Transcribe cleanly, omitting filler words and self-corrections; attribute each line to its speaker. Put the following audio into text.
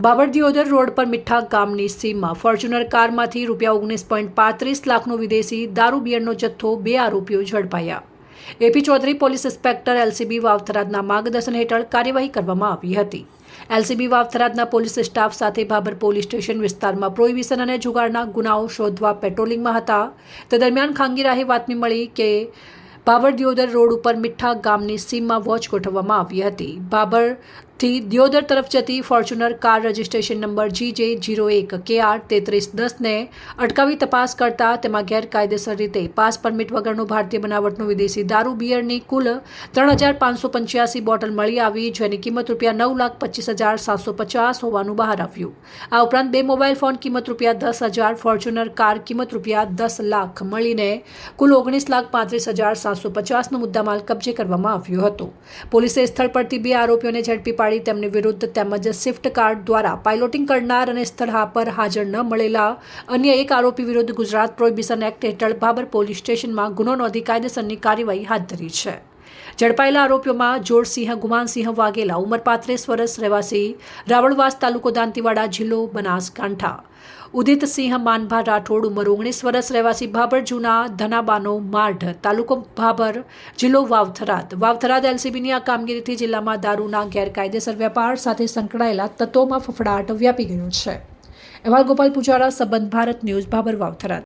Speaker 1: Babur Deodar road પર મીઠા ગામની સીમમાં ફોર્ચ્યુનર કારમાંથી ₹19.35 લાખનો વિદેશી દારૂ બિયરનો જથ્થો, 2 આરોપીઓ ઝડપાયા। AP Chaudhary police inspector LCB વાવથરાદના માર્ગદર્શન હેઠળ કાર્યવાહી કરવામાં આવી હતી। એલસીબી વાવથરાદના પોલીસ સ્ટાફ સાથે બાબર પોલીસ સ્ટેશન વિસ્તારમાં પ્રોહિબિશન અને જુગારના ગુનાઓ શોધવા પેટ્રોલિંગમાં હતા। તે દરમિયાન ખાનગી રાહે બાતમી મળી કે બાબર દિયોદર રોડ ઉપર મીઠા ગામની સીમમાં વોચ ગોઠવવામાં આવી હતી। બાબરથી દિયોદર તરફ જતી Fortuner car registration number GJ01 KR 3310ને અટકાવી તપાસ કરતા તેમાં ગેરકાયદેસર રીતે પાસ પરમિટ વગરનો ભારતીય બનાવટનો વિદેશી દારૂ બિયરની કુલ 3585 બોટલ મળી આવી, જેની કિંમત ₹9,25,750 હોવાનું બહાર આવ્યું। આ ઉપરાંત 2 મોબાઈલ ફોન કિંમત ₹10,000, ફોર્ચ્યુનર કાર કિંમત ₹10 લાખ મળીને કુલ 19,35,750નો મુદ્દામાલ કબજે કરવામાં આવ્યો હતો। પોલીસે સ્થળ પરથી 2 આરોપીઓને ઝડપી પાડી તેમની વિરુદ્ધ તેમજ સ્વિફ્ટ કાર દ્વારા પાયલોટિંગ કરનાર અને સ્થળ પર હાજર ન મળેલા અન્ય એક આરોપી વિરુદ્ધ ગુજરાત પ્રોહિબિશન એક્ટ હેઠળ બાબર પોલીસ સ્ટેશનમાં ગુનો નોંધી કાયદેસરની કાર્યવાહી હાથ ધરી છે। ઝડપાયેલા આરોપીઓમાં જોરસિંહ ગુમાનસિંહ વાઘેલા, ઉંમર 35 વર્ષ, રહેવાસી રાવળવાસ, તાલુકો દાંતીવાડા, જિલ્લો બનાસકાંઠા; ઉદિતસિંહ માનભા રાઠોડ, ઉંમર 19 વર્ષ, રહેવાસી ભાભર જૂના ધનાબાનો માઢ, તાલુકો ભાભર, જિલ્લો વાવથરાદ એલસીબીની આ કામગીરીથી જિલ્લામાં દારૂના ગેરકાયદેસર વેપાર સાથે સંકળાયેલા તત્વોમાં ફફડાટ વ્યાપી ગયો છે। અહેવાલ ગોપાલ પૂજારા, સંબંધ ભારત ન્યૂઝ, ભાભર, વાવથરાદ।